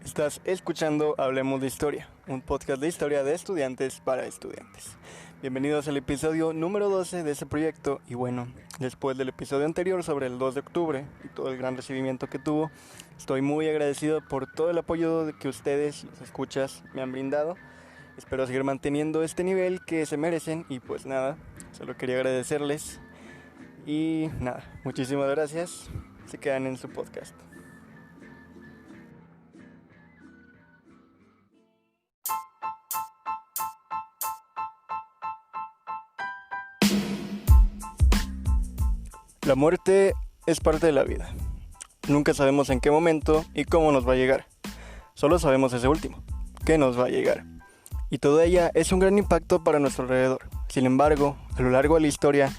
Estás escuchando Hablemos de Historia, un podcast de historia de estudiantes para estudiantes. Bienvenidos al episodio número 12 de este proyecto. Y bueno, después del episodio anterior sobre el 2 de octubre y todo el gran recibimiento que tuvo, estoy muy agradecido por todo el apoyo que ustedes, los escuchas, me han brindado. Espero seguir manteniendo este nivel que se merecen y pues nada, solo quería agradecerles. Y nada, muchísimas gracias. Se quedan en su podcast. La muerte es parte de la vida. Nunca sabemos en qué momento y cómo nos va a llegar. Solo sabemos ese último, que nos va a llegar. Y toda ella es un gran impacto para nuestro alrededor. Sin embargo, a lo largo de la historia,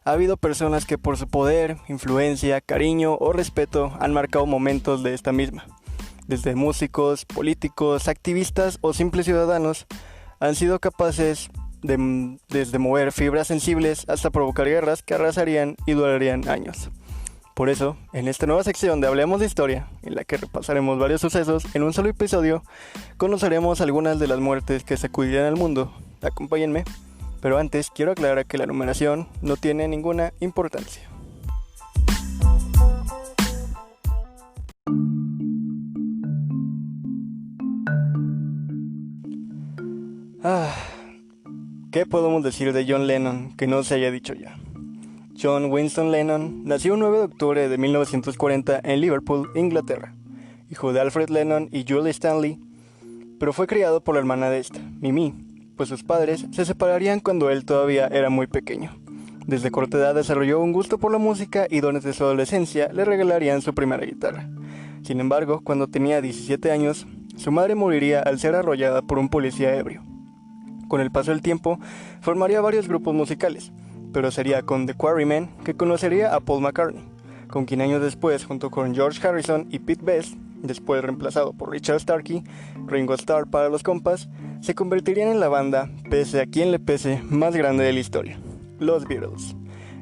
ha habido personas que por su poder, influencia, cariño o respeto han marcado momentos de esta misma. Desde músicos, políticos, activistas o simples ciudadanos, han sido capaces desde mover fibras sensibles hasta provocar guerras que arrasarían y durarían años. Por eso, en esta nueva sección de Hablemos de Historia, en la que repasaremos varios sucesos en un solo episodio, conoceremos algunas de las muertes que sacudirían al mundo. Acompáñenme, pero antes quiero aclarar que la numeración no tiene ninguna importancia. ¿Qué podemos decir de John Lennon que no se haya dicho ya? John Winston Lennon nació el 9 de octubre de 1940 en Liverpool, Inglaterra, hijo de Alfred Lennon y Julie Stanley, pero fue criado por la hermana de esta, Mimi, pues sus padres se separarían cuando él todavía era muy pequeño. Desde corta edad desarrolló un gusto por la música y desde su adolescencia le regalarían su primera guitarra. Sin embargo, cuando tenía 17 años, su madre moriría al ser arrollada por un policía ebrio. Con el paso del tiempo, formaría varios grupos musicales, pero sería con The Quarrymen que conocería a Paul McCartney, con quien años después, junto con George Harrison y Pete Best, después reemplazado por Richard Starkey, Ringo Starr para los compas, se convertirían en la banda, pese a quien le pese, más grande de la historia, los Beatles.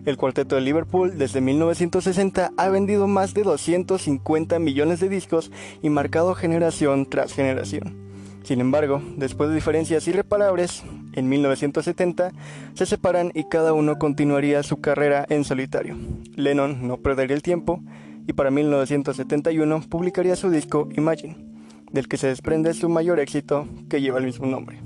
El cuarteto de Liverpool desde 1960 ha vendido más de 250 millones de discos y marcado generación tras generación. Sin embargo, después de diferencias irreparables, en 1970 se separan y cada uno continuaría su carrera en solitario. Lennon no perdería el tiempo y para 1971 publicaría su disco Imagine, del que se desprende su mayor éxito, que lleva el mismo nombre.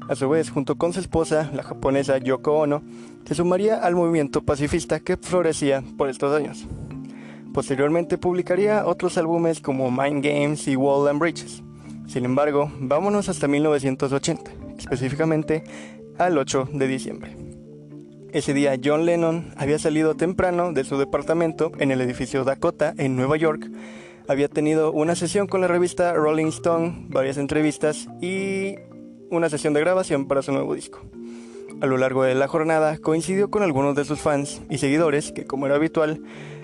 A su vez, junto con su esposa, la japonesa Yoko Ono, se sumaría al movimiento pacifista que florecía por estos años. Posteriormente publicaría otros álbumes como Mind Games y Wall and Bridges. Sin embargo, vámonos hasta 1980, específicamente al 8 de diciembre. Ese día John Lennon había salido temprano de su departamento en el edificio Dakota en Nueva York, había tenido una sesión con la revista Rolling Stone, varias entrevistas y una sesión de grabación para su nuevo disco. A lo largo de la jornada coincidió con algunos de sus fans y seguidores que, como era habitual,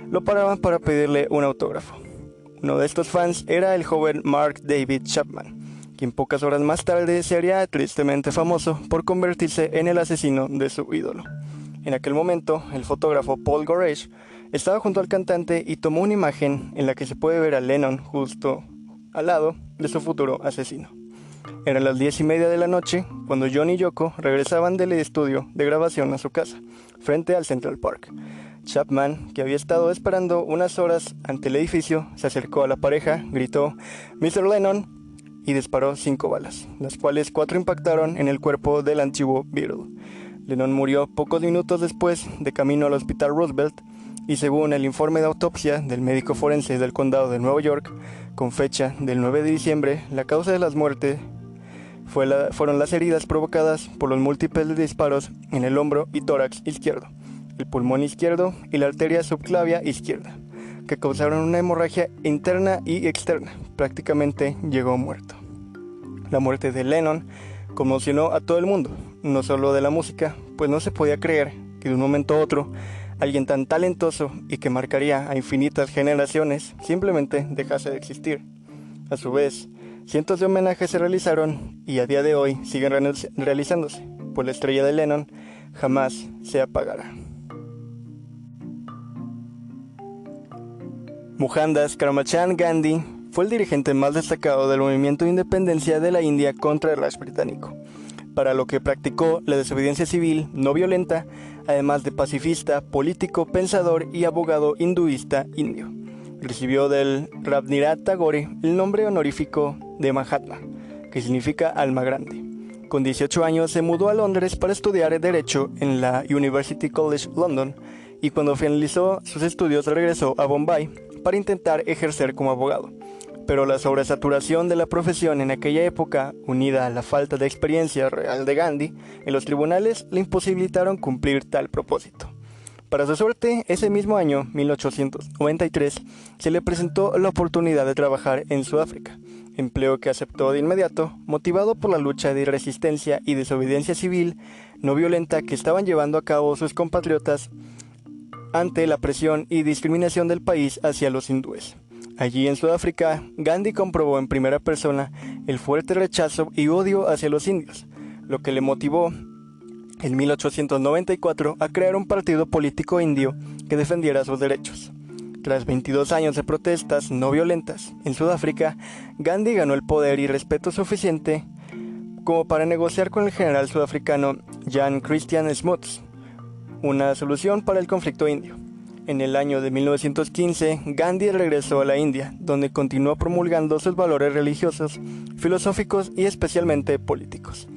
lo paraban para pedirle un autógrafo. Uno de estos fans era el joven Mark David Chapman, quien pocas horas más tarde se haría tristemente famoso por convertirse en el asesino de su ídolo. En aquel momento, el fotógrafo Paul Goresh estaba junto al cantante y tomó una imagen en la que se puede ver a Lennon justo al lado de su futuro asesino. Eran las 10:30 de la noche cuando John y Yoko regresaban del estudio de grabación a su casa, frente al Central Park. Chapman, que había estado esperando unas horas ante el edificio, se acercó a la pareja, gritó "Mr. Lennon" y disparó 5 balas, las cuales 4 impactaron en el cuerpo del antiguo Beatle. Lennon murió pocos minutos después de camino al Hospital Roosevelt y según el informe de autopsia del médico forense del condado de Nueva York, con fecha del 9 de diciembre, la causa de las muertes fueron las heridas provocadas por los múltiples disparos en el hombro y tórax izquierdo, el pulmón izquierdo y la arteria subclavia izquierda, que causaron una hemorragia interna y externa. Prácticamente llegó muerto. La muerte de Lennon conmocionó a todo el mundo, no solo de la música, pues no se podía creer que de un momento a otro alguien tan talentoso y que marcaría a infinitas generaciones simplemente dejase de existir. A su vez, cientos de homenajes se realizaron y a día de hoy siguen realizándose, pues la estrella de Lennon jamás se apagará. Mohandas Karamchand Gandhi fue el dirigente más destacado del movimiento de independencia de la India contra el Raj británico, para lo que practicó la desobediencia civil no violenta, además de pacifista, político, pensador y abogado hinduista indio. Recibió del Rabindranath Tagore el nombre honorífico de Mahatma, que significa alma grande. Con 18 años se mudó a Londres para estudiar Derecho en la University College London, y cuando finalizó sus estudios regresó a Bombay para intentar ejercer como abogado. Pero la sobresaturación de la profesión en aquella época, unida a la falta de experiencia real de Gandhi en los tribunales, le imposibilitaron cumplir tal propósito. Para su suerte, ese mismo año, 1893, se le presentó la oportunidad de trabajar en Sudáfrica, empleo que aceptó de inmediato, motivado por la lucha de resistencia y desobediencia civil no violenta que estaban llevando a cabo sus compatriotas ante la presión y discriminación del país hacia los hindúes. Allí en Sudáfrica, Gandhi comprobó en primera persona el fuerte rechazo y odio hacia los indios, lo que le motivó en 1894 a crear un partido político indio que defendiera sus derechos. Tras 22 años de protestas no violentas en Sudáfrica, Gandhi ganó el poder y respeto suficiente como para negociar con el general sudafricano Jan Christian Smuts una solución para el conflicto indio. En el año de 1915, Gandhi regresó a la India, donde continuó promulgando sus valores religiosos, filosóficos y especialmente políticos.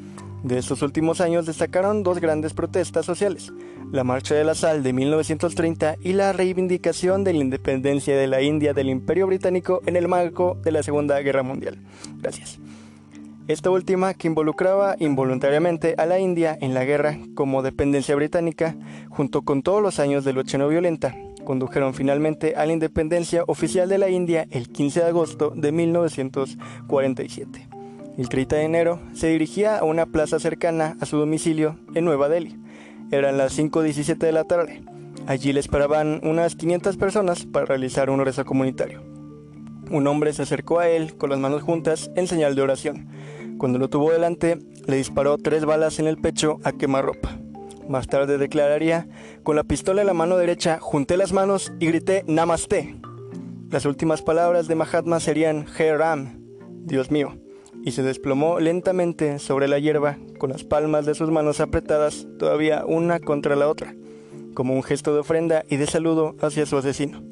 De estos últimos años destacaron dos grandes protestas sociales, la Marcha de la Sal de 1930 y la reivindicación de la independencia de la India del Imperio Británico en el marco de la Segunda Guerra Mundial. Gracias. Esta última, que involucraba involuntariamente a la India en la guerra como dependencia británica, junto con todos los años de lucha no violenta, condujeron finalmente a la independencia oficial de la India el 15 de agosto de 1947. El 30 de enero se dirigía a una plaza cercana a su domicilio en Nueva Delhi. Eran las 5:17 de la tarde. Allí le esperaban unas 500 personas para realizar un rezo comunitario. Un hombre se acercó a él con las manos juntas en señal de oración. Cuando lo tuvo delante, le disparó 3 balas en el pecho a quemarropa. Más tarde declararía: con la pistola en la mano derecha junté las manos y grité Namaste. Las últimas palabras de Mahatma serían He Ram, Dios mío, y se desplomó lentamente sobre la hierba con las palmas de sus manos apretadas todavía una contra la otra, como un gesto de ofrenda y de saludo hacia su asesino.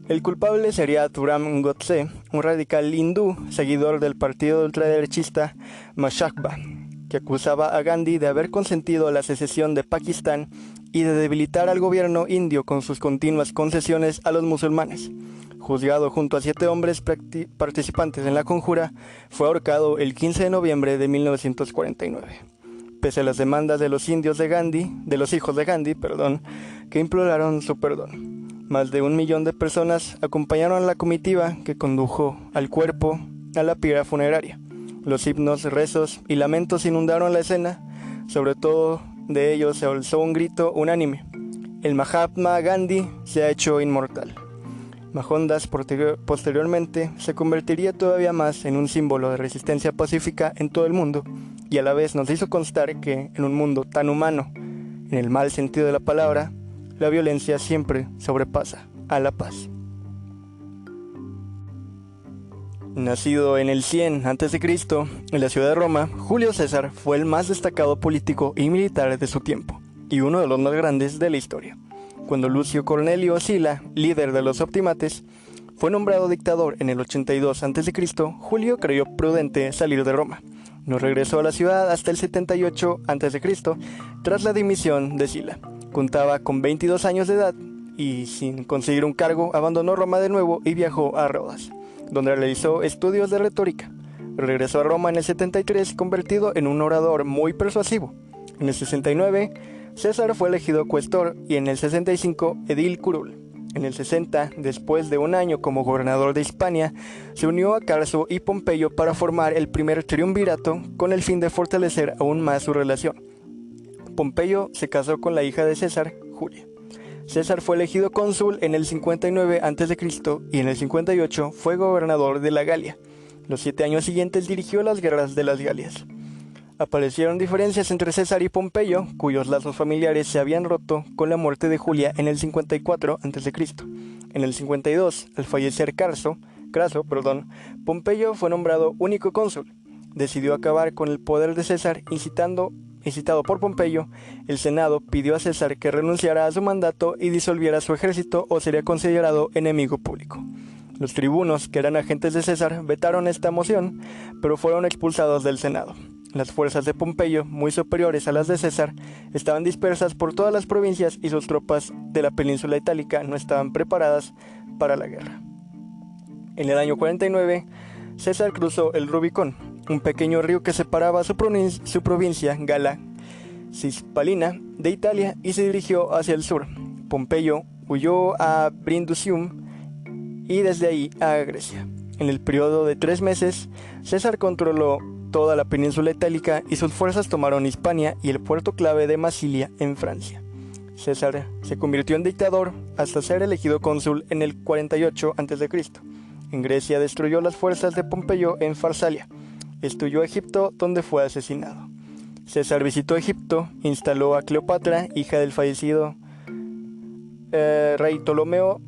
El culpable sería Turam Godse, un radical hindú seguidor del partido ultraderechista Mashakba, que acusaba a Gandhi de haber consentido la secesión de Pakistán y de debilitar al gobierno indio con sus continuas concesiones a los musulmanes. Juzgado junto a 7 hombres participantes en la conjura, fue ahorcado el 15 de noviembre de 1949. Pese a las demandas de los hijos de Gandhi, que imploraron su perdón. Más de 1 millón de personas acompañaron a la comitiva que condujo al cuerpo a la pira funeraria. Los himnos, rezos y lamentos inundaron la escena. Sobre todo de ellos se alzó un grito unánime: el Mahatma Gandhi se ha hecho inmortal. Mohandas posteriormente se convertiría todavía más en un símbolo de resistencia pacífica en todo el mundo, y a la vez nos hizo constar que en un mundo tan humano, en el mal sentido de la palabra, la violencia siempre sobrepasa a la paz. Nacido en el 100 a.C. en la ciudad de Roma, Julio César fue el más destacado político y militar de su tiempo, y uno de los más grandes de la historia. Cuando Lucio Cornelio Sila, líder de los optimates, fue nombrado dictador en el 82 a.C., Julio creyó prudente salir de Roma. No regresó a la ciudad hasta el 78 a.C., tras la dimisión de Sila. Contaba con 22 años de edad y, sin conseguir un cargo, abandonó Roma de nuevo y viajó a Rodas, donde realizó estudios de retórica. Regresó a Roma en el 73, convertido en un orador muy persuasivo. En el 69, César fue elegido cuestor y en el 65, edil curul. En el 60, después de un año como gobernador de Hispania, se unió a Carso y Pompeyo para formar el primer triunvirato con el fin de fortalecer aún más su relación. Pompeyo se casó con la hija de César, Julia. César fue elegido cónsul en el 59 a.C. y en el 58 fue gobernador de la Galia. Los 7 años siguientes dirigió las guerras de las Galias. Aparecieron diferencias entre César y Pompeyo, cuyos lazos familiares se habían roto con la muerte de Julia en el 54 a.C. En el 52, al fallecer Carso, Craso, Pompeyo fue nombrado único cónsul. Decidió acabar con el poder de César, incitado por Pompeyo. El Senado pidió a César que renunciara a su mandato y disolviera su ejército o sería considerado enemigo público. Los tribunos, que eran agentes de César, vetaron esta moción, pero fueron expulsados del Senado. Las fuerzas de Pompeyo, muy superiores a las de César, estaban dispersas por todas las provincias y sus tropas de la península itálica no estaban preparadas para la guerra. En el año 49, César cruzó el Rubicón, un pequeño río que separaba su provincia, Gala Cispalina, de Italia y se dirigió hacia el sur. Pompeyo huyó a Brundusium y desde ahí a Grecia. En el periodo de 3 meses, César controló toda la península itálica y sus fuerzas tomaron Hispania y el puerto clave de Massilia en Francia. César se convirtió en dictador hasta ser elegido cónsul en el 48 a.C. En Grecia destruyó las fuerzas de Pompeyo en Farsalia. Huyó a Egipto, donde fue asesinado. César visitó Egipto, instaló a Cleopatra, hija del fallecido rey Ptolomeo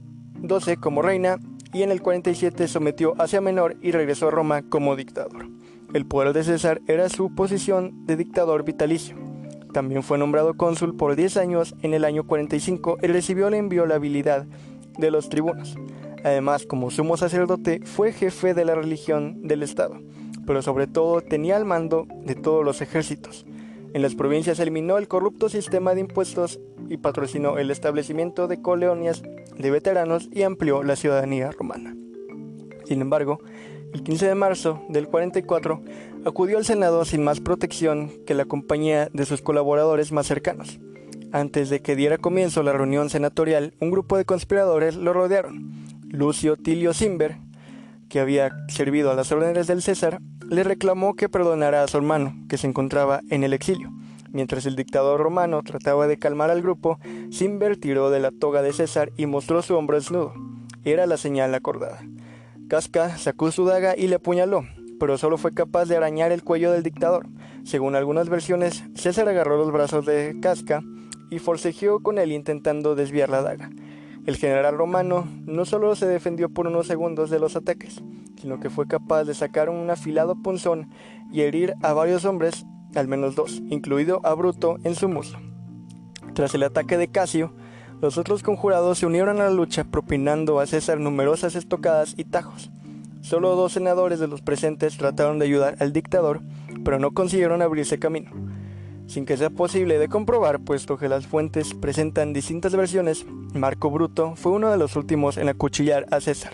XII, como reina, y en el 47 sometió Asia Menor y regresó a Roma como dictador. El poder de César era su posición de dictador vitalicio. También fue nombrado cónsul por 10 años en el año 45 y recibió la inviolabilidad de los tribunos. Además, como sumo sacerdote, fue jefe de la religión del Estado, pero sobre todo tenía el mando de todos los ejércitos. En las provincias eliminó el corrupto sistema de impuestos y patrocinó el establecimiento de colonias de veteranos y amplió la ciudadanía romana. Sin embargo, el 15 de marzo del 44 acudió al Senado sin más protección que la compañía de sus colaboradores más cercanos. Antes de que diera comienzo la reunión senatorial, un grupo de conspiradores lo rodearon. Lucio Tilio Cimber, que había servido a las órdenes del César, le reclamó que perdonara a su hermano, que se encontraba en el exilio. Mientras el dictador romano trataba de calmar al grupo, Cimber tiró de la toga de César y mostró su hombro desnudo. Era la señal acordada. Casca sacó su daga y le apuñaló, pero solo fue capaz de arañar el cuello del dictador. Según algunas versiones, César agarró los brazos de Casca y forcejeó con él intentando desviar la daga. El general romano no solo se defendió por unos segundos de los ataques, sino que fue capaz de sacar un afilado punzón y herir a varios hombres, al menos 2, incluido a Bruto, en su muslo. Tras el ataque de Casio, los otros conjurados se unieron a la lucha, propinando a César numerosas estocadas y tajos. Solo 2 senadores de los presentes trataron de ayudar al dictador, pero no consiguieron abrirse camino. Sin que sea posible de comprobar, puesto que las fuentes presentan distintas versiones, Marco Bruto fue uno de los últimos en acuchillar a César,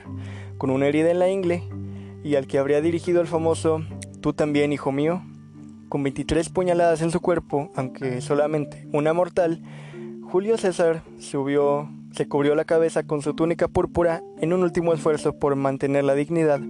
con una herida en la ingle, y al que habría dirigido el famoso «Tú también, hijo mío». Con 23 puñaladas en su cuerpo, aunque solamente una mortal, Julio César se cubrió la cabeza con su túnica púrpura en un último esfuerzo por mantener la dignidad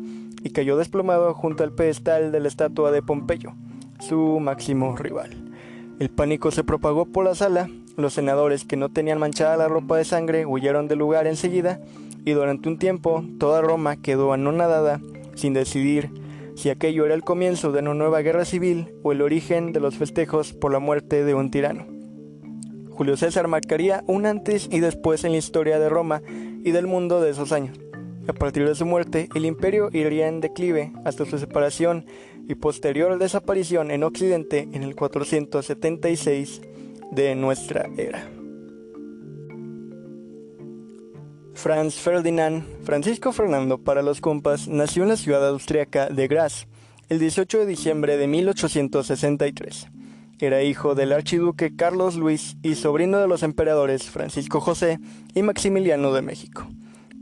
y cayó desplomado junto al pedestal de la estatua de Pompeyo, su máximo rival. El pánico se propagó por la sala. Los senadores, que no tenían manchada la ropa de sangre, huyeron del lugar enseguida y durante un tiempo toda Roma quedó anonadada sin decidir si aquello era el comienzo de una nueva guerra civil o el origen de los festejos por la muerte de un tirano. Julio César marcaría un antes y después en la historia de Roma y del mundo de esos años. A partir de su muerte, el imperio iría en declive hasta su separación y posterior desaparición en Occidente en el 476 de nuestra era. Franz Ferdinand, Francisco Fernando para los compas, nació en la ciudad austríaca de Graz el 18 de diciembre de 1863. Era hijo del archiduque Carlos Luis y sobrino de los emperadores Francisco José y Maximiliano de México.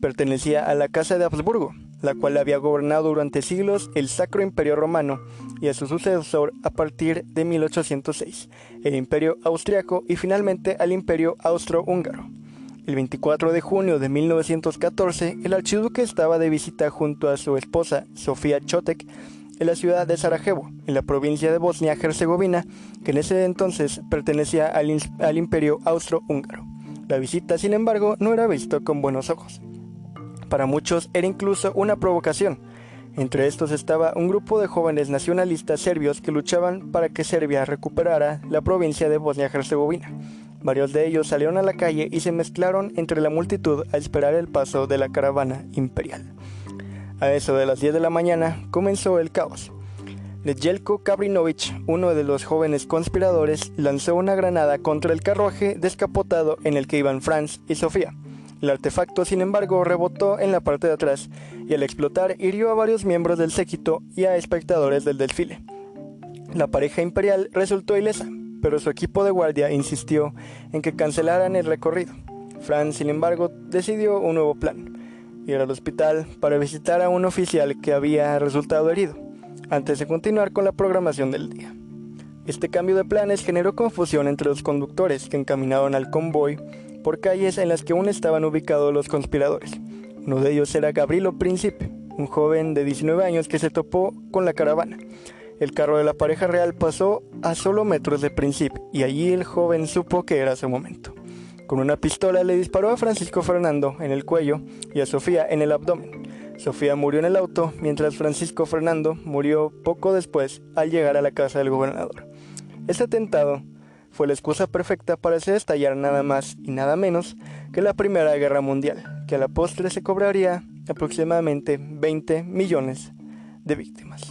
Pertenecía a la Casa de Habsburgo, la cual había gobernado durante siglos el Sacro Imperio Romano, y a su sucesor a partir de 1806, el Imperio Austriaco y finalmente al Imperio Austrohúngaro. El 24 de junio de 1914, el archiduque estaba de visita junto a su esposa Sofía Chotek en la ciudad de Sarajevo, en la provincia de Bosnia-Herzegovina, que en ese entonces pertenecía al Imperio Austrohúngaro. La visita, sin embargo, no era vista con buenos ojos. Para muchos era incluso una provocación. Entre estos estaba un grupo de jóvenes nacionalistas serbios que luchaban para que Serbia recuperara la provincia de Bosnia-Herzegovina. Varios de ellos salieron a la calle y se mezclaron entre la multitud a esperar el paso de la caravana imperial. A eso de las 10 de la mañana comenzó el caos. Nedjeljko Kabrinovich, uno de los jóvenes conspiradores, lanzó una granada contra el carruaje descapotado en el que iban Franz y Sofía. El artefacto, sin embargo, rebotó en la parte de atrás y al explotar hirió a varios miembros del séquito y a espectadores del desfile. La pareja imperial resultó ilesa, pero su equipo de guardia insistió en que cancelaran el recorrido. Franz, sin embargo, decidió un nuevo plan: ir al hospital para visitar a un oficial que había resultado herido, antes de continuar con la programación del día. Este cambio de planes generó confusión entre los conductores que encaminaban al convoy por calles en las que aún estaban ubicados los conspiradores. Uno de ellos era Gavrilo Princip, un joven de 19 años que se topó con la caravana. El carro de la pareja real pasó a solo metros de Princip y allí el joven supo que era su momento. Con una pistola le disparó a Francisco Fernando en el cuello y a Sofía en el abdomen. Sofía murió en el auto, mientras Francisco Fernando murió poco después al llegar a la casa del gobernador. Este atentado fue la excusa perfecta para hacer estallar nada más y nada menos que la Primera Guerra Mundial, que a la postre se cobraría aproximadamente 20 millones de víctimas.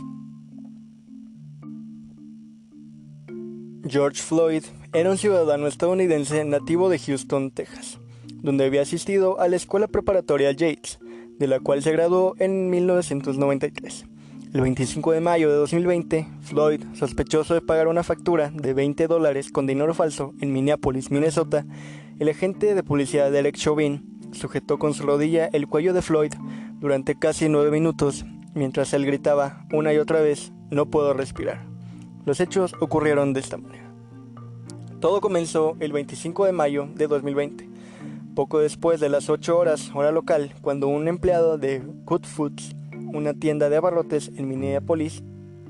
George Floyd era un ciudadano estadounidense nativo de Houston, Texas, donde había asistido a la escuela preparatoria Yates, de la cual se graduó en 1993. El 25 de mayo de 2020, Floyd, sospechoso de pagar una factura de $20 con dinero falso en Minneapolis, Minnesota, el agente de policía Derek Chauvin sujetó con su rodilla el cuello de Floyd durante casi 9 minutos, mientras él gritaba una y otra vez: "No puedo respirar". Los hechos ocurrieron de esta manera. Todo comenzó el 25 de mayo de 2020, poco después de las 8 horas, hora local, cuando un empleado de Good Foods, una tienda de abarrotes en Minneapolis,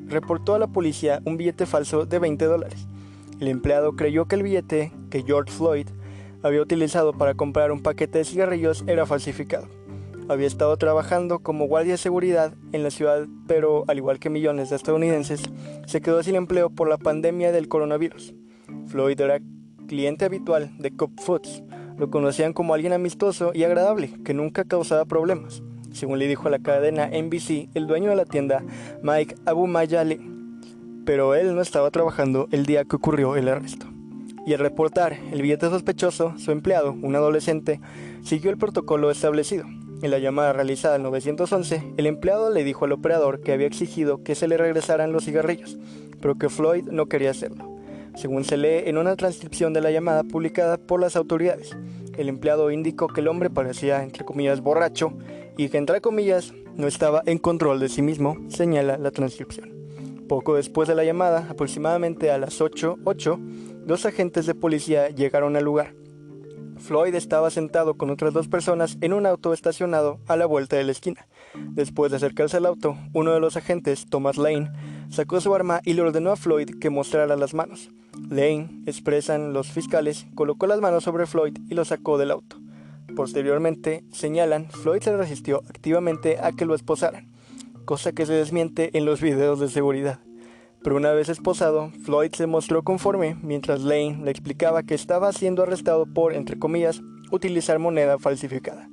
reportó a la policía un billete falso de $20. El empleado creyó que el billete que George Floyd había utilizado para comprar un paquete de cigarrillos era falsificado. Había estado trabajando como guardia de seguridad en la ciudad, pero al igual que millones de estadounidenses, se quedó sin empleo por la pandemia del coronavirus. Floyd era cliente habitual de Good Foods. Lo conocían como alguien amistoso y agradable, que nunca causaba problemas, según le dijo a la cadena NBC el dueño de la tienda, Mike Abumayale. Pero él no estaba trabajando el día que ocurrió el arresto. Y al reportar el billete sospechoso, su empleado, un adolescente, siguió el protocolo establecido. En la llamada realizada al 911, el empleado le dijo al operador que había exigido que se le regresaran los cigarrillos, pero que Floyd no quería hacerlo. Según se lee en una transcripción de la llamada publicada por las autoridades, el empleado indicó que el hombre parecía, entre comillas, borracho y que, entre comillas, no estaba en control de sí mismo, señala la transcripción. Poco después de la llamada, aproximadamente a las 8:08, 2 agentes de policía llegaron al lugar. Floyd estaba sentado con otras 2 personas en un auto estacionado a la vuelta de la esquina. Después de acercarse al auto, uno de los agentes, Thomas Lane, sacó su arma y le ordenó a Floyd que mostrara las manos. Lane, expresan los fiscales, colocó las manos sobre Floyd y lo sacó del auto. Posteriormente, señalan, Floyd se resistió activamente a que lo esposaran, cosa que se desmiente en los videos de seguridad. Pero una vez esposado, Floyd se mostró conforme, mientras Lane le explicaba que estaba siendo arrestado por, entre comillas, utilizar moneda falsificada.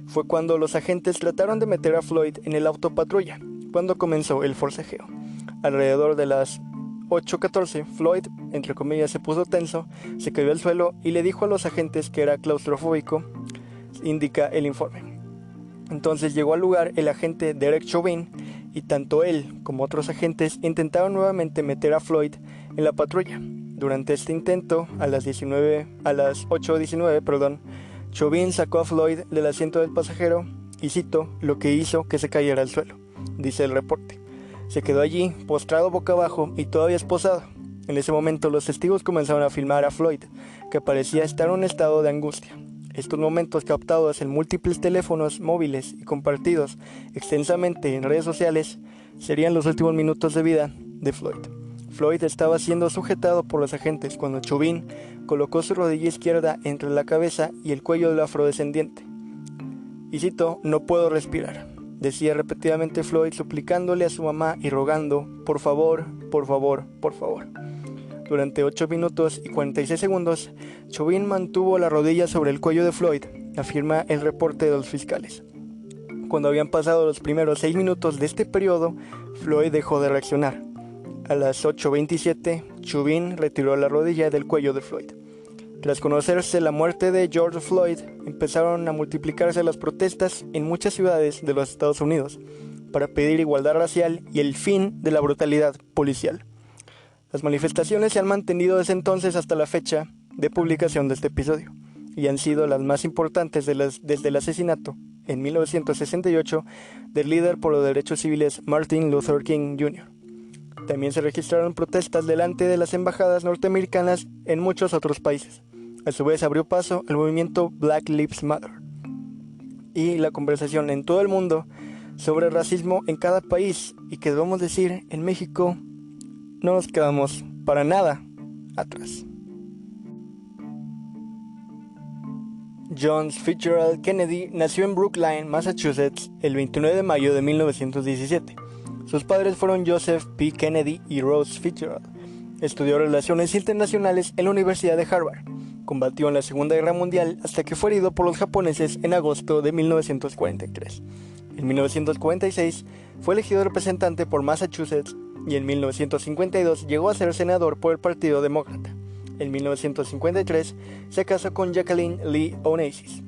Fue cuando los agentes trataron de meter a Floyd en el auto patrulla, cuando comenzó el forcejeo. Alrededor de las 8:14, Floyd, entre comillas, se puso tenso, se cayó al suelo y le dijo a los agentes que era claustrofóbico, indica el informe. Entonces llegó al lugar el agente Derek Chauvin y tanto él como otros agentes intentaron nuevamente meter a Floyd en la patrulla. Durante este intento, a las 8:19, Chauvin sacó a Floyd del asiento del pasajero y cito, lo que hizo que se cayera al suelo, dice el reporte. Se quedó allí, postrado boca abajo y todavía esposado. En ese momento los testigos comenzaron a filmar a Floyd, que parecía estar en un estado de angustia. Estos momentos captados en múltiples teléfonos móviles y compartidos extensamente en redes sociales serían los últimos minutos de vida de Floyd. Floyd estaba siendo sujetado por los agentes cuando Chauvin colocó su rodilla izquierda entre la cabeza y el cuello del afrodescendiente. Y cito, no puedo respirar, decía repetidamente Floyd, suplicándole a su mamá y rogando, por favor, por favor, por favor. Durante 8 minutos y 46 segundos, Chauvin mantuvo la rodilla sobre el cuello de Floyd, afirma el reporte de los fiscales. cuando habían pasado los primeros 6 minutos de este periodo, Floyd dejó de reaccionar. A las 8:27, Chauvin retiró la rodilla del cuello de Floyd. Tras conocerse la muerte de George Floyd, empezaron a multiplicarse las protestas en muchas ciudades de los Estados Unidos para pedir igualdad racial y el fin de la brutalidad policial. Las manifestaciones se han mantenido desde entonces hasta la fecha de publicación de este episodio y han sido las más importantes desde el asesinato en 1968 del líder por los derechos civiles Martin Luther King Jr. También se registraron protestas delante de las embajadas norteamericanas en muchos otros países. A su vez abrió paso al movimiento Black Lives Matter y la conversación en todo el mundo sobre el racismo en cada país, y que debemos decir, en México no nos quedamos para nada atrás. John Fitzgerald Kennedy nació en Brookline, Massachusetts, el 29 de mayo de 1917. Sus padres fueron Joseph P. Kennedy y Rose Fitzgerald. Estudió Relaciones Internacionales en la Universidad de Harvard. Combatió en la Segunda Guerra Mundial hasta que fue herido por los japoneses en agosto de 1943. En 1946 fue elegido representante por Massachusetts y en 1952 llegó a ser senador por el Partido Demócrata. En 1953 se casó con Jacqueline Lee Onassis.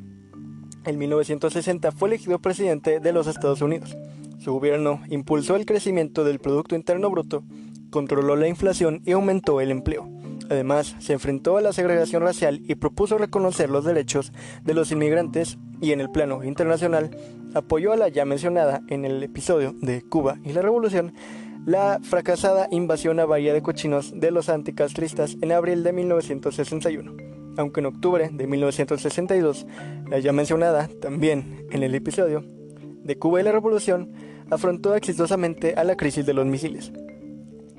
En 1960 fue elegido presidente de los Estados Unidos. Su gobierno impulsó el crecimiento del Producto Interno Bruto, controló la inflación y aumentó el empleo. Además, se enfrentó a la segregación racial y propuso reconocer los derechos de los inmigrantes, y en el plano internacional apoyó a la ya mencionada en el episodio de Cuba y la Revolución, la fracasada invasión a Bahía de Cochinos de los anticastristas en abril de 1961, aunque en octubre de 1962, la ya mencionada también en el episodio de Cuba y la Revolución, afrontó exitosamente a la crisis de los misiles.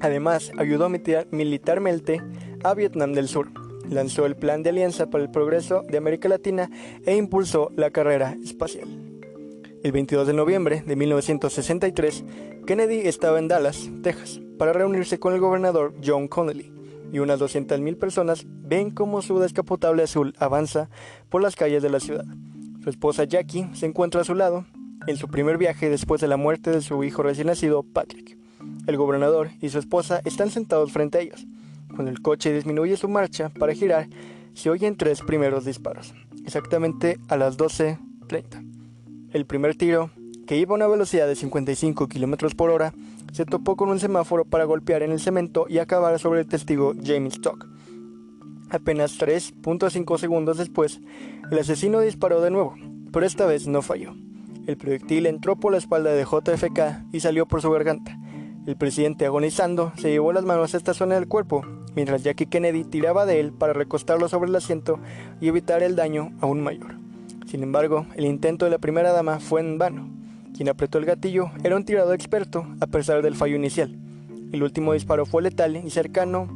Además, ayudó militarmente a Vietnam del Sur, lanzó el Plan de Alianza para el Progreso de América Latina e impulsó la carrera espacial. El 22 de noviembre de 1963, Kennedy estaba en Dallas, Texas, para reunirse con el gobernador John Connally, y unas 200,000 personas ven cómo su descapotable azul avanza por las calles de la ciudad. Su esposa Jackie se encuentra a su lado, en su primer viaje después de la muerte de su hijo recién nacido, Patrick. El gobernador y su esposa están sentados frente a ellos. Cuando el coche disminuye su marcha para girar, se oyen 3 primeros disparos, exactamente a las 12:30. El primer tiro, que iba a una velocidad de 55 km por hora, se topó con un semáforo para golpear en el cemento y acabar sobre el testigo James Stock. Apenas 3.5 segundos después, el asesino disparó de nuevo, pero esta vez no falló. El proyectil entró por la espalda de JFK y salió por su garganta. El presidente, agonizando, se llevó las manos a esta zona del cuerpo, mientras Jackie Kennedy tiraba de él para recostarlo sobre el asiento y evitar el daño aún mayor. Sin embargo, el intento de la primera dama fue en vano. Quien apretó el gatillo era un tirador experto, a pesar del fallo inicial. El último disparo fue letal y cercano,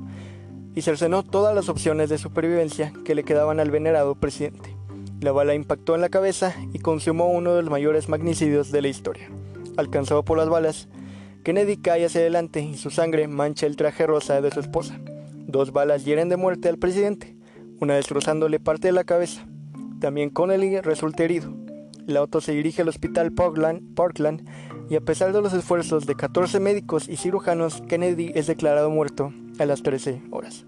y cercenó todas las opciones de supervivencia que le quedaban al venerado presidente. La bala impactó en la cabeza y consumó uno de los mayores magnicidios de la historia. Alcanzado por las balas, Kennedy cae hacia adelante y su sangre mancha el traje rosa de su esposa. 2 balas hieren de muerte al presidente, una destrozándole parte de la cabeza. También Connally resulta herido. El auto se dirige al hospital Parkland y, a pesar de los esfuerzos de 14 médicos y cirujanos, Kennedy es declarado muerto a las 13 horas.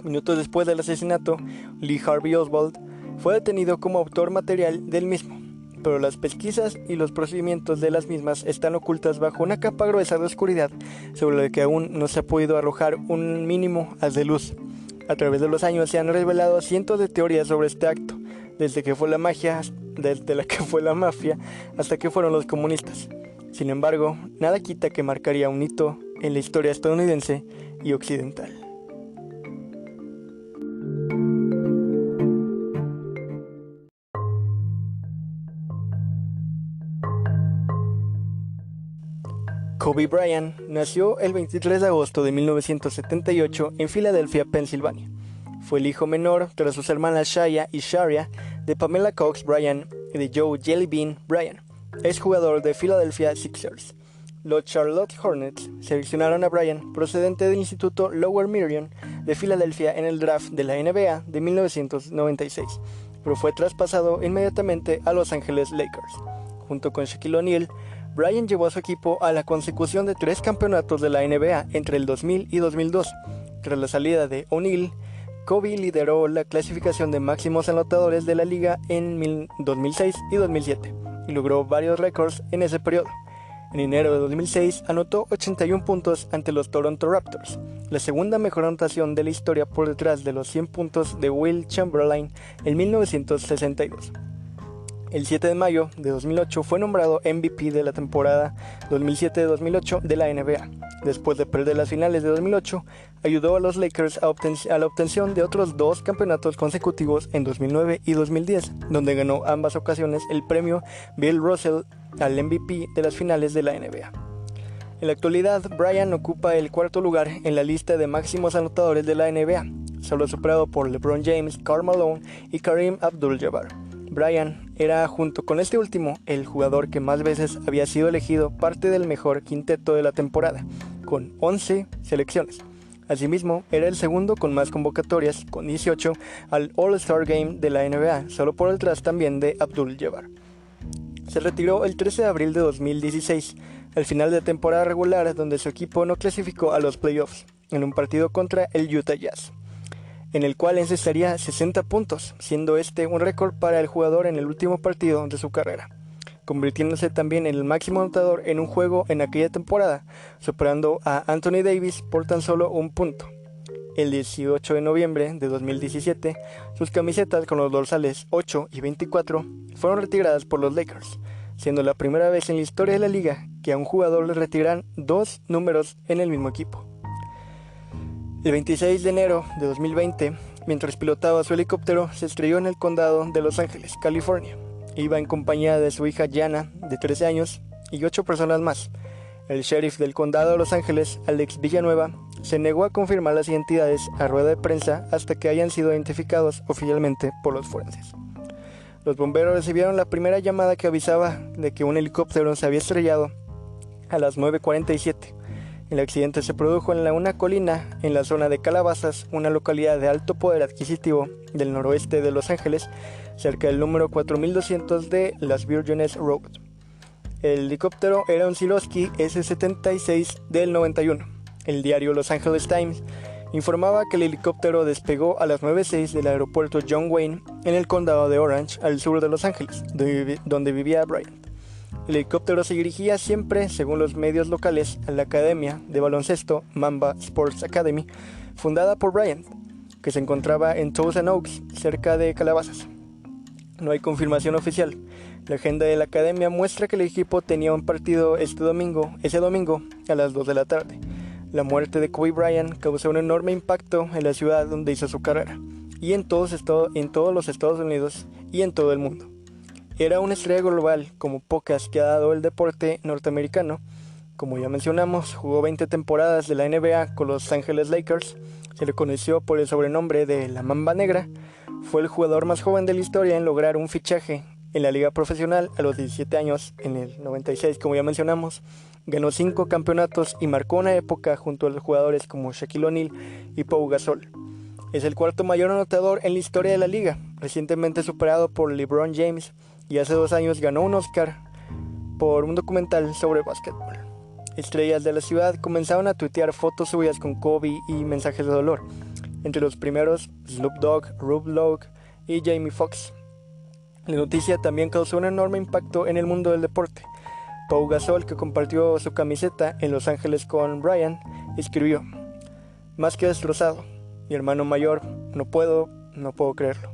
Minutos después del asesinato, Lee Harvey Oswald fue detenido como autor material del mismo, pero las pesquisas y los procedimientos de las mismas están ocultas bajo una capa gruesa de oscuridad sobre la que aún no se ha podido arrojar un mínimo haz de luz. A través de los años se han revelado cientos de teorías sobre este acto, desde la que fue la mafia hasta que fueron los comunistas. Sin embargo, nada quita que marcaría un hito en la historia estadounidense y occidental. Kobe Bryant nació el 23 de agosto de 1978 en Filadelfia, Pensilvania. Fue el hijo menor, tras sus hermanas Shaya y Sharia, de Pamela Cox Bryant y de Joe Jelly Bean Bryant, exjugador de Philadelphia Sixers. Los Charlotte Hornets seleccionaron a Bryant procedente del Instituto Lower Merion de Filadelfia en el draft de la NBA de 1996, pero fue traspasado inmediatamente a Los Angeles Lakers. junto con Shaquille O'Neal, Bryant llevó a su equipo a la consecución de 3 campeonatos de la NBA entre el 2000 y 2002. Tras la salida de O'Neal, Kobe lideró la clasificación de máximos anotadores de la liga en 2006 y 2007 y logró varios récords en ese periodo. En enero de 2006 anotó 81 puntos ante los Toronto Raptors, la segunda mejor anotación de la historia por detrás de los 100 puntos de Wilt Chamberlain en 1962. El 7 de mayo de 2008 fue nombrado MVP de la temporada 2007-2008 de la NBA. Después de perder las finales de 2008, ayudó a los Lakers a la obtención de otros 2 campeonatos consecutivos en 2009 y 2010, donde ganó ambas ocasiones el premio Bill Russell al MVP de las finales de la NBA. En la actualidad, Bryant ocupa el 4º lugar en la lista de máximos anotadores de la NBA, solo superado por LeBron James, Karl Malone y Kareem Abdul-Jabbar. Bryant era, junto con este último, el jugador que más veces había sido elegido parte del mejor quinteto de la temporada, con 11 selecciones. Asimismo, era el segundo con más convocatorias, con 18, al All-Star Game de la NBA, solo por detrás también de Abdul-Jabbar. Se retiró el 13 de abril de 2016, al final de temporada regular, donde su equipo no clasificó a los playoffs, en un partido contra el Utah Jazz, en el cual encestaría 60 puntos, siendo este un récord para el jugador en el último partido de su carrera, convirtiéndose también en el máximo anotador en un juego en aquella temporada, superando a Anthony Davis por tan solo un punto. El 18 de noviembre de 2017, sus camisetas con los dorsales 8 y 24 fueron retiradas por los Lakers, siendo la primera vez en la historia de la liga que a un jugador le retiran 2 números en el mismo equipo. El 26 de enero de 2020, mientras pilotaba su helicóptero, se estrelló en el condado de Los Ángeles, California. Iba en compañía de su hija Jana, de 13 años, y 8 personas más. El sheriff del condado de Los Ángeles, Alex Villanueva, se negó a confirmar las identidades a rueda de prensa hasta que hayan sido identificados oficialmente por los forenses. Los bomberos recibieron la primera llamada que avisaba de que un helicóptero se había estrellado a las 9:47. El accidente se produjo en una colina en la zona de Calabazas, una localidad de alto poder adquisitivo del noroeste de Los Ángeles, cerca del número 4200 de Las Virgenes Road. El helicóptero era un Sikorsky S-76 del 91. El diario Los Angeles Times informaba que el helicóptero despegó a las 9:06 del aeropuerto John Wayne en el condado de Orange, al sur de Los Ángeles, donde vivía Bryant. El helicóptero se dirigía siempre, según los medios locales, a la academia de baloncesto Mamba Sports Academy, fundada por Bryant, que se encontraba en Thousand Oaks, cerca de Calabazas. No hay confirmación oficial. La agenda de la academia muestra que el equipo tenía un partido ese domingo a las 2 de la tarde. La muerte de Kobe Bryant causó un enorme impacto en la ciudad donde hizo su carrera, y en todos los Estados Unidos y en todo el mundo. Era una estrella global como pocas que ha dado el deporte norteamericano. Como ya mencionamos, jugó 20 temporadas de la NBA con los Angeles Lakers. Se le conoció por el sobrenombre de la Mamba Negra. Fue el jugador más joven de la historia en lograr un fichaje en la liga profesional a los 17 años, en el 96, como ya mencionamos. Ganó 5 campeonatos y marcó una época junto a los jugadores como Shaquille O'Neal y Pau Gasol. Es el 4º mayor anotador en la historia de la liga, recientemente superado por LeBron James, y hace 2 años ganó un Oscar por un documental sobre básquetbol. Estrellas de la ciudad comenzaron a tuitear fotos suyas con Kobe y mensajes de dolor. Entre los primeros, Snoop Dogg, Rube Lowe y Jamie Foxx. La noticia también causó un enorme impacto en el mundo del deporte. Pau Gasol, que compartió su camiseta en Los Ángeles con Bryant, escribió: "Más que destrozado, mi hermano mayor, no puedo creerlo".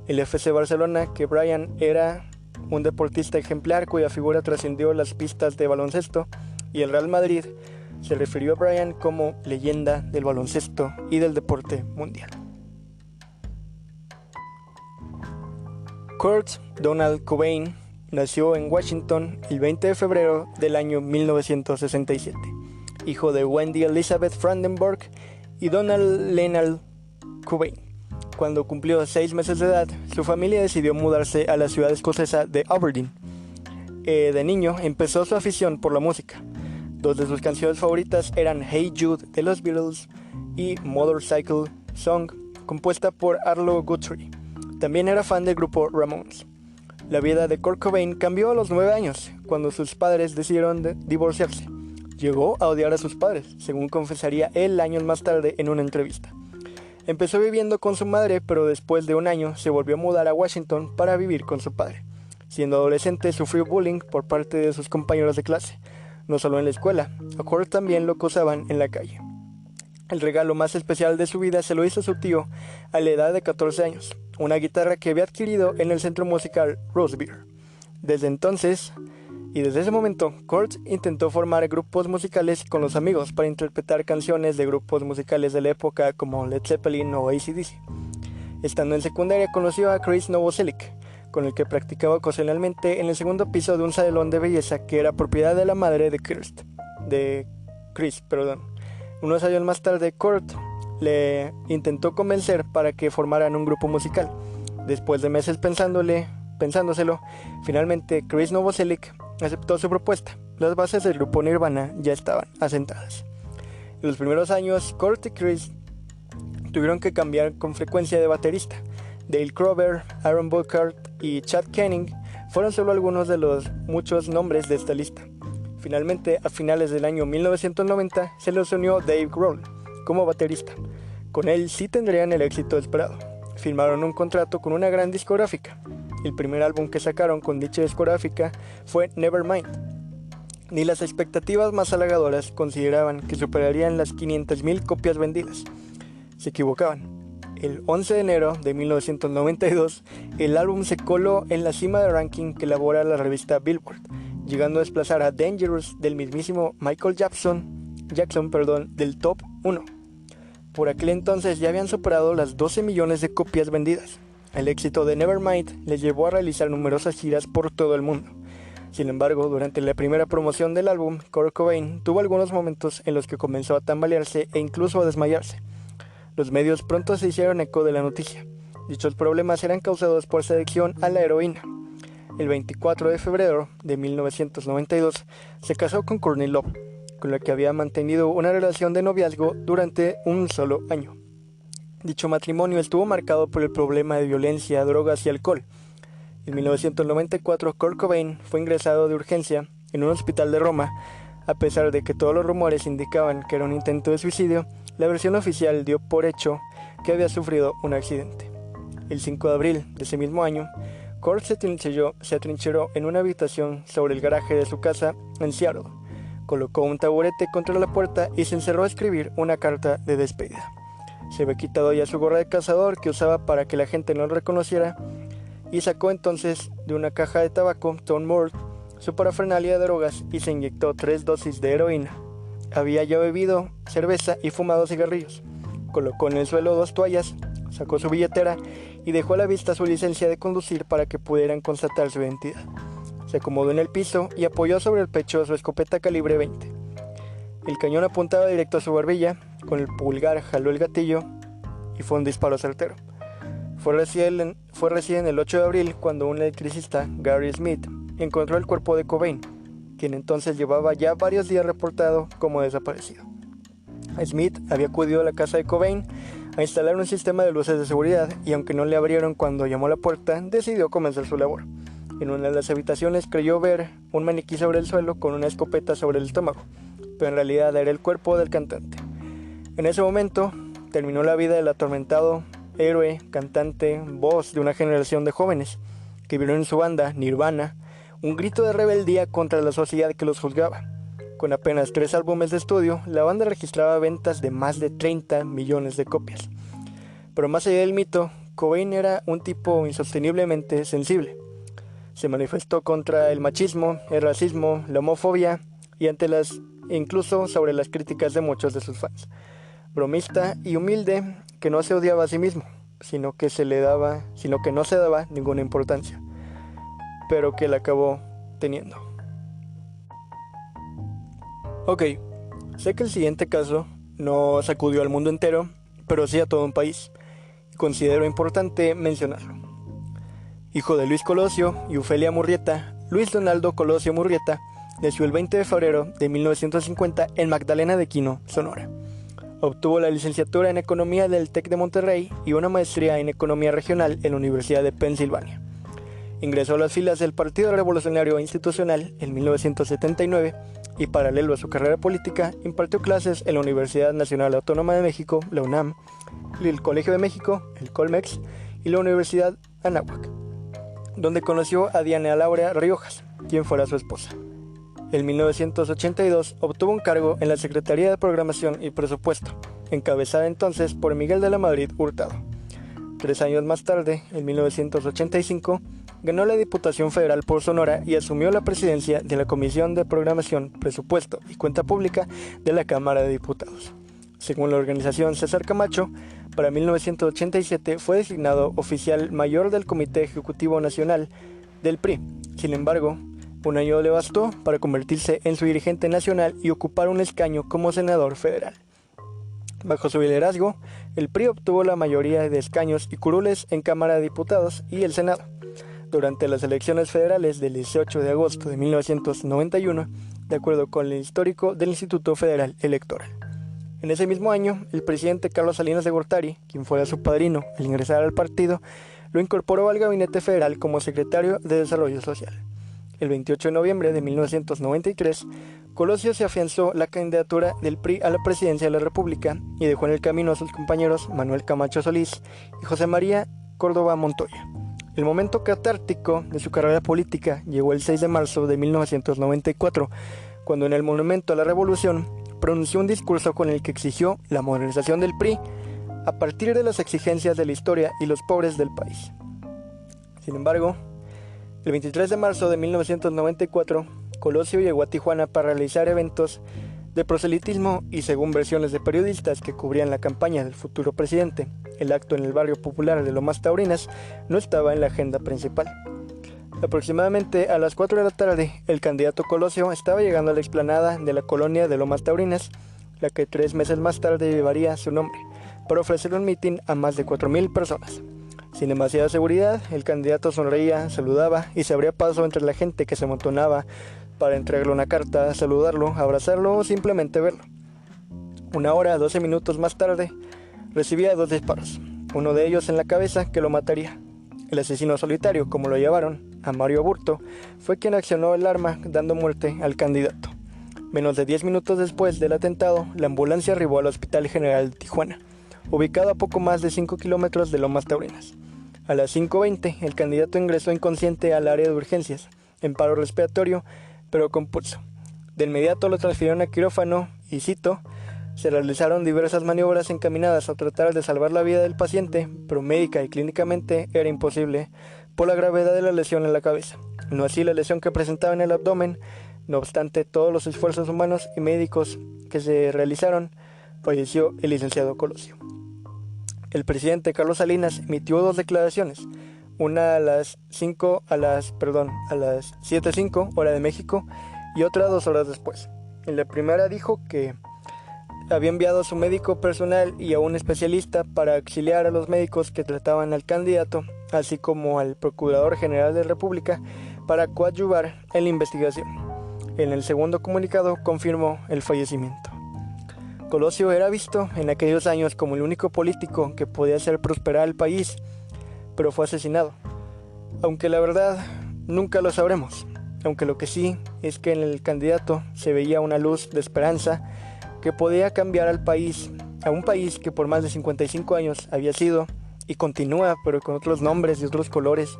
El FC Barcelona, que Bryant era un deportista ejemplar cuya figura trascendió las pistas de baloncesto, y el Real Madrid se refirió a Bryant como leyenda del baloncesto y del deporte mundial. Kurt Donald Cobain nació en Washington el 20 de febrero del año 1967, hijo de Wendy Elizabeth Brandenburg y Donald Leonard Cobain. Cuando cumplió 6 meses de edad, su familia decidió mudarse a la ciudad escocesa de Aberdeen. De niño empezó su afición por la música. 2 de sus canciones favoritas eran Hey Jude de los Beatles y Motorcycle Song, compuesta por Arlo Guthrie. También era fan del grupo Ramones. La vida de Kurt Cobain cambió a los 9 años, cuando sus padres decidieron divorciarse. Llegó a odiar a sus padres, según confesaría él años más tarde en una entrevista. Empezó viviendo con su madre, pero después de un año se volvió a mudar a Washington para vivir con su padre. Siendo adolescente sufrió bullying por parte de sus compañeros de clase, no solo en la escuela, a Kurt también lo acosaban en la calle. El regalo más especial de su vida se lo hizo su tío a la edad de 14 años, una guitarra que había adquirido en el centro musical Rosebeer. Desde ese momento, Kurt intentó formar grupos musicales con los amigos para interpretar canciones de grupos musicales de la época como Led Zeppelin o AC/DC. Estando en secundaria conoció a Chris Novoselic, con el que practicaba ocasionalmente en el segundo piso de un salón de belleza que era propiedad de la madre de Chris. Unos años más tarde, Kurt le intentó convencer para que formaran un grupo musical. Después de meses pensándoselo, finalmente Chris Novoselic aceptó su propuesta. Las bases del grupo Nirvana ya estaban asentadas. En los primeros años, Kurt y Chris tuvieron que cambiar con frecuencia de baterista. Dale Crover, Aaron Burkhardt y Chad Kenning fueron solo algunos de los muchos nombres de esta lista. Finalmente, a finales del año 1990, se les unió Dave Grohl como baterista. Con él sí tendrían el éxito esperado. Firmaron un contrato con una gran discográfica. El primer álbum que sacaron con dicha discográfica fue Nevermind. Ni las expectativas más halagadoras consideraban que superarían las 500,000 copias vendidas. Se equivocaban. El 11 de enero de 1992, el álbum se coló en la cima del ranking que elabora la revista Billboard, llegando a desplazar a Dangerous del mismísimo Michael Jackson del top 1. Por aquel entonces ya habían superado las 12 millones de copias vendidas. El éxito de Nevermind les llevó a realizar numerosas giras por todo el mundo. Sin embargo, durante la primera promoción del álbum, Kurt Cobain tuvo algunos momentos en los que comenzó a tambalearse e incluso a desmayarse. Los medios pronto se hicieron eco de la noticia. Dichos problemas eran causados por su adicción a la heroína. El 24 de febrero de 1992 se casó con Courtney Love, con la que había mantenido una relación de noviazgo durante un solo año. Dicho matrimonio estuvo marcado por el problema de violencia, drogas y alcohol. En 1994, Kurt Cobain fue ingresado de urgencia en un hospital de Roma. A pesar de que todos los rumores indicaban que era un intento de suicidio, la versión oficial dio por hecho que había sufrido un accidente. El 5 de abril de ese mismo año, Kurt se atrincheró en una habitación sobre el garaje de su casa en Seattle. Colocó un taburete contra la puerta y se encerró a escribir una carta de despedida. Se había quitado ya su gorra de cazador que usaba para que la gente no lo reconociera y sacó entonces de una caja de tabaco Tom Moore su parafernalia de drogas y se inyectó 3 dosis de heroína. Había ya bebido cerveza y fumado cigarrillos. Colocó en el suelo 2 toallas, sacó su billetera y dejó a la vista su licencia de conducir para que pudieran constatar su identidad. Se acomodó en el piso y apoyó sobre el pecho su escopeta calibre 20. El cañón apuntaba directo a su barbilla, con el pulgar jaló el gatillo y fue un disparo certero. Fue recién el 8 de abril cuando un electricista, Gary Smith, encontró el cuerpo de Cobain, quien entonces llevaba ya varios días reportado como desaparecido. Smith había acudido a la casa de Cobain a instalar un sistema de luces de seguridad y aunque no le abrieron cuando llamó a la puerta, decidió comenzar su labor. En una de las habitaciones creyó ver un maniquí sobre el suelo con una escopeta sobre el estómago, pero en realidad era el cuerpo del cantante. En ese momento terminó la vida del atormentado héroe, cantante, voz de una generación de jóvenes que vieron en su banda, Nirvana, un grito de rebeldía contra la sociedad que los juzgaba. Con apenas 3 álbumes de estudio, la banda registraba ventas de más de 30 millones de copias. Pero más allá del mito, Cobain era un tipo insosteniblemente sensible. Se manifestó contra el machismo, el racismo, la homofobia y incluso sobre las críticas de muchos de sus fans. Bromista y humilde, que no se odiaba a sí mismo, sino que no se daba ninguna importancia, pero que la acabó teniendo. Ok, sé que el siguiente caso no sacudió al mundo entero, pero sí a todo un país. Considero importante mencionarlo. Hijo de Luis Colosio y Ofelia Murrieta, Luis Donaldo Colosio Murrieta nació el 20 de febrero de 1950 en Magdalena de Quino, Sonora. Obtuvo la licenciatura en Economía del TEC de Monterrey y una maestría en Economía Regional en la Universidad de Pensilvania. Ingresó a las filas del Partido Revolucionario Institucional en 1979 y, paralelo a su carrera política, impartió clases en la Universidad Nacional Autónoma de México, la UNAM, el Colegio de México, el Colmex, y la Universidad Anáhuac, donde conoció a Diana Laura Riojas, quien fuera su esposa. En 1982 obtuvo un cargo en la Secretaría de Programación y Presupuesto, encabezada entonces por Miguel de la Madrid Hurtado. 3 años más tarde, en 1985, ganó la Diputación Federal por Sonora y asumió la presidencia de la Comisión de Programación, Presupuesto y Cuenta Pública de la Cámara de Diputados. Según la organización César Camacho, para 1987 fue designado oficial mayor del Comité Ejecutivo Nacional del PRI. Sin embargo, un año le bastó para convertirse en su dirigente nacional y ocupar un escaño como senador federal. Bajo su liderazgo, el PRI obtuvo la mayoría de escaños y curules en Cámara de Diputados y el Senado. Durante las elecciones federales del 18 de agosto de 1991, de acuerdo con el histórico del Instituto Federal Electoral. En ese mismo año, el presidente Carlos Salinas de Gortari, quien fuera su padrino al ingresar al partido, lo incorporó al gabinete federal como secretario de Desarrollo Social. El 28 de noviembre de 1993, Colosio se afianzó la candidatura del PRI a la presidencia de la República y dejó en el camino a sus compañeros Manuel Camacho Solís y José María Córdoba Montoya. El momento catártico de su carrera política llegó el 6 de marzo de 1994, cuando en el Monumento a la Revolución pronunció un discurso con el que exigió la modernización del PRI a partir de las exigencias de la historia y los pobres del país. Sin embargo, el 23 de marzo de 1994, Colosio llegó a Tijuana para realizar eventos de proselitismo y, según versiones de periodistas que cubrían la campaña del futuro presidente, el acto en el barrio popular de Lomas Taurinas no estaba en la agenda principal. Aproximadamente a las 4 de la tarde, el candidato Colosio estaba llegando a la explanada de la colonia de Lomas Taurinas, la que 3 meses más tarde llevaría su nombre, para ofrecer un mitin a más de 4,000 personas. Sin demasiada seguridad, el candidato sonreía, saludaba y se abría paso entre la gente que se amontonaba para entregarle una carta, saludarlo, abrazarlo o simplemente verlo. 1 hora, 12 minutos más tarde, recibía 2 disparos, uno de ellos en la cabeza que lo mataría. El asesino solitario, como lo llamaron, a Mario Aburto, fue quien accionó el arma dando muerte al candidato. Menos de 10 minutos después del atentado, la ambulancia arribó al Hospital General de Tijuana, ubicado a poco más de 5 kilómetros de Lomas Taurinas. A las 5:20, el candidato ingresó inconsciente al área de urgencias, en paro respiratorio, pero con pulso. De inmediato lo transfirieron a quirófano y, cito, se realizaron diversas maniobras encaminadas a tratar de salvar la vida del paciente, pero médica y clínicamente era imposible por la gravedad de la lesión en la cabeza, no así la lesión que presentaba en el abdomen. No obstante todos los esfuerzos humanos y médicos que se realizaron, falleció el licenciado Colosio. El presidente Carlos Salinas emitió 2 declaraciones, una a las 7:05 hora de México y otra 2 horas después. En la primera dijo que había enviado a su médico personal y a un especialista para auxiliar a los médicos que trataban al candidato, así como al Procurador General de la República, para coadyuvar en la investigación. En el segundo comunicado confirmó el fallecimiento. Colosio era visto en aquellos años como el único político que podía hacer prosperar el país, pero fue asesinado. Aunque la verdad nunca lo sabremos, aunque lo que sí es que en el candidato se veía una luz de esperanza que podía cambiar al país, a un país que por más de 55 años había sido y continúa, pero con otros nombres y otros colores,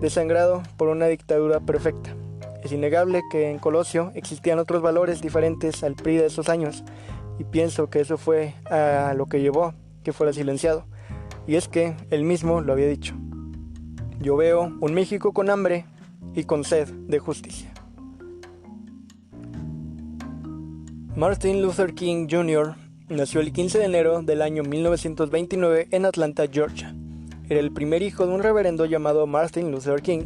desangrado por una dictadura perfecta. Es innegable que en Colosio existían otros valores diferentes al PRI de esos años, y pienso que eso fue a lo que llevó que fuera silenciado. Y es que él mismo lo había dicho: yo veo un México con hambre y con sed de justicia. Martin Luther King Jr. nació el 15 de enero del año 1929 en Atlanta, Georgia. Era el primer hijo de un reverendo llamado Martin Luther King,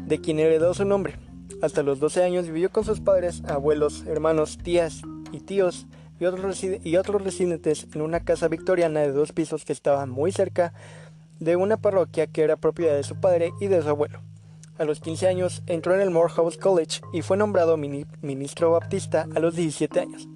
de quien heredó su nombre. Hasta los 12 años vivió con sus padres, abuelos, hermanos, tías y tíos y otros residentes en una casa victoriana de 2 pisos que estaba muy cerca de una parroquia que era propiedad de su padre y de su abuelo. A los 15 años entró en el Morehouse College y fue nombrado ministro baptista a los 17 años.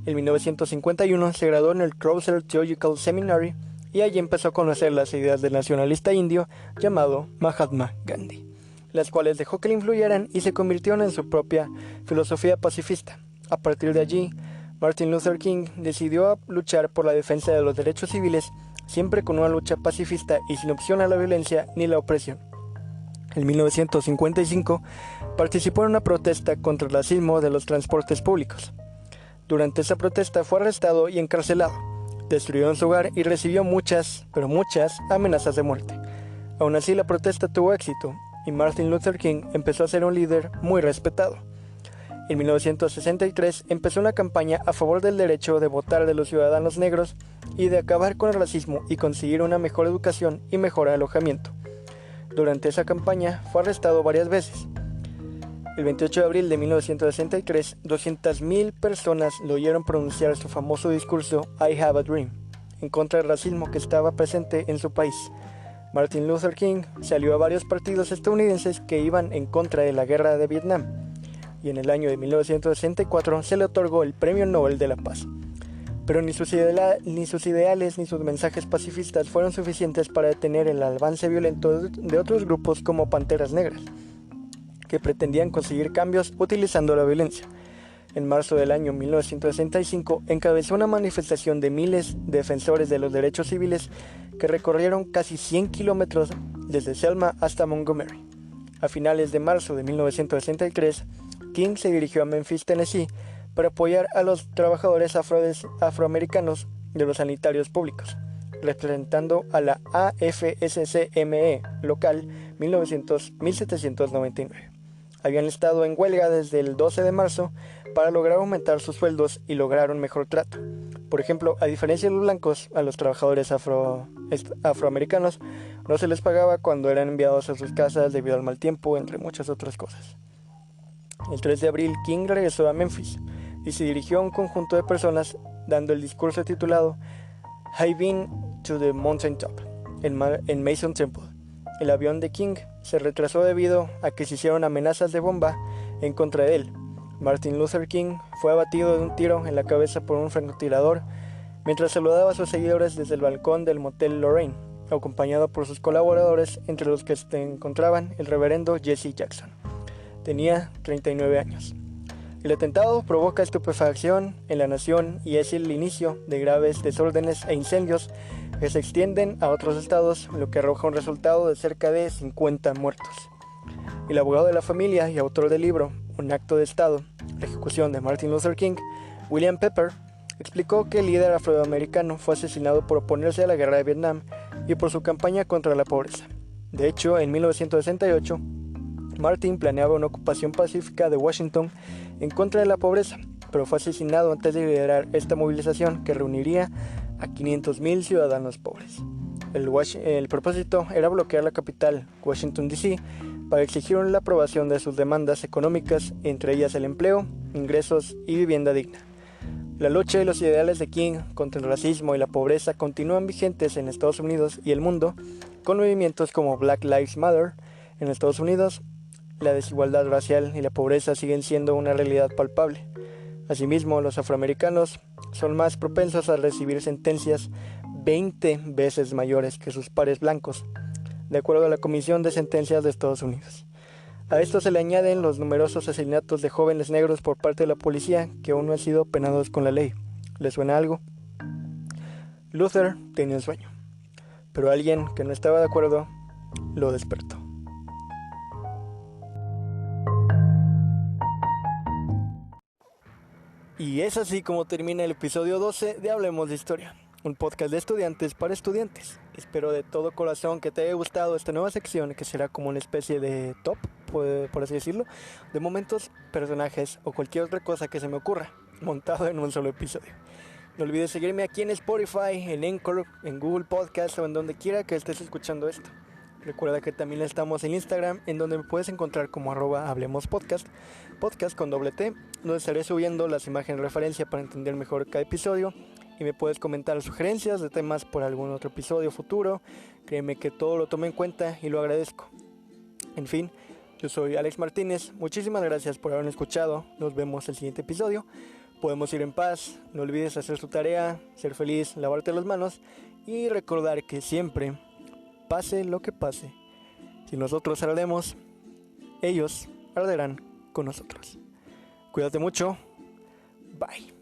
En 1951 se graduó en el Crozer Theological Seminary y allí empezó a conocer las ideas del nacionalista indio llamado Mahatma Gandhi. las cuales dejó que le influyeran y se convirtieron en su propia filosofía pacifista. A partir de allí, Martin Luther King decidió luchar por la defensa de los derechos civiles, siempre con una lucha pacifista y sin opción a la violencia ni la opresión. En 1955 participó en una protesta contra el racismo de los transportes públicos. Durante esa protesta fue arrestado y encarcelado, destruyó su hogar y recibió muchas amenazas de muerte. Aún así, la protesta tuvo éxito y Martin Luther King empezó a ser un líder muy respetado. En 1963 empezó una campaña a favor del derecho de votar de los ciudadanos negros y de acabar con el racismo y conseguir una mejor educación y mejor alojamiento. Durante esa campaña fue arrestado varias veces. El 28 de abril de 1963, 200,000 personas lo oyeron pronunciar su famoso discurso I Have a Dream, en contra del racismo que estaba presente en su país. Martin Luther King salió a varios partidos estadounidenses que iban en contra de la guerra de Vietnam, y en el año de 1964 se le otorgó el Premio Nobel de la Paz. Pero ni sus ideales ni sus mensajes pacifistas fueron suficientes para detener el avance violento de otros grupos como Panteras Negras, que pretendían conseguir cambios utilizando la violencia. En marzo del año 1965 encabezó una manifestación de miles de defensores de los derechos civiles que recorrieron casi 100 kilómetros desde Selma hasta Montgomery. A finales de marzo de 1963, King se dirigió a Memphis, Tennessee, para apoyar a los trabajadores afroamericanos de los sanitarios públicos, representando a la AFSCME local 1799. Habían estado en huelga desde el 12 de marzo para lograr aumentar sus sueldos y lograr un mejor trato. Por ejemplo, a diferencia de los blancos, a los trabajadores afroamericanos no se les pagaba cuando eran enviados a sus casas debido al mal tiempo, entre muchas otras cosas. El 3 de abril, King regresó a Memphis y se dirigió a un conjunto de personas dando el discurso titulado I've Been to the Mountain Top en Mason Temple. El avión de King se retrasó debido a que se hicieron amenazas de bomba en contra de él. Martin Luther King fue abatido de un tiro en la cabeza por un francotirador mientras saludaba a sus seguidores desde el balcón del Motel Lorraine, acompañado por sus colaboradores, entre los que se encontraban el reverendo Jesse Jackson. Tenía 39 años. El atentado provoca estupefacción en la nación y es el inicio de graves desórdenes e incendios que se extienden a otros estados, lo que arroja un resultado de cerca de 50 muertos. El abogado de la familia y autor del libro Un acto de Estado, la ejecución de Martin Luther King, William Pepper, explicó que el líder afroamericano fue asesinado por oponerse a la guerra de Vietnam y por su campaña contra la pobreza. De hecho, en 1968, Martin planeaba una ocupación pacífica de Washington en contra de la pobreza, pero fue asesinado antes de liderar esta movilización que reuniría a 500,000 ciudadanos pobres. El propósito era bloquear la capital, Washington D.C., para exigir la aprobación de sus demandas económicas, entre ellas el empleo, ingresos y vivienda digna. La lucha y los ideales de King contra el racismo y la pobreza continúan vigentes en Estados Unidos y el mundo, con movimientos como Black Lives Matter en Estados Unidos. La desigualdad racial y la pobreza siguen siendo una realidad palpable. Asimismo, los afroamericanos son más propensos a recibir sentencias 20 veces mayores que sus pares blancos, de acuerdo a la Comisión de Sentencias de Estados Unidos. A esto se le añaden los numerosos asesinatos de jóvenes negros por parte de la policía que aún no han sido penados con la ley. ¿Les suena algo? Luther tenía un sueño, pero alguien que no estaba de acuerdo lo despertó. Y es así como termina el episodio 12 de Hablemos de Historia, un podcast de estudiantes para estudiantes. Espero de todo corazón que te haya gustado esta nueva sección, que será como una especie de top, por así decirlo, de momentos, personajes o cualquier otra cosa que se me ocurra, montado en un solo episodio. No olvides seguirme aquí en Spotify, en Anchor, en Google Podcast o en donde quiera que estés escuchando esto. Recuerda que también estamos en Instagram, en donde me puedes encontrar como @hablemospodcast, podcast con doble T, donde estaré subiendo las imágenes de referencia para entender mejor cada episodio, y me puedes comentar sugerencias de temas por algún otro episodio futuro. Créeme que todo lo tomé en cuenta y lo agradezco. En fin, yo soy Alex Martínez, muchísimas gracias por haberme escuchado, nos vemos el siguiente episodio. Podemos ir en paz, no olvides hacer tu tarea, ser feliz, lavarte las manos y recordar que siempre, pase lo que pase, si nosotros hablemos, ellos arderán con nosotros. Cuídate mucho. Bye.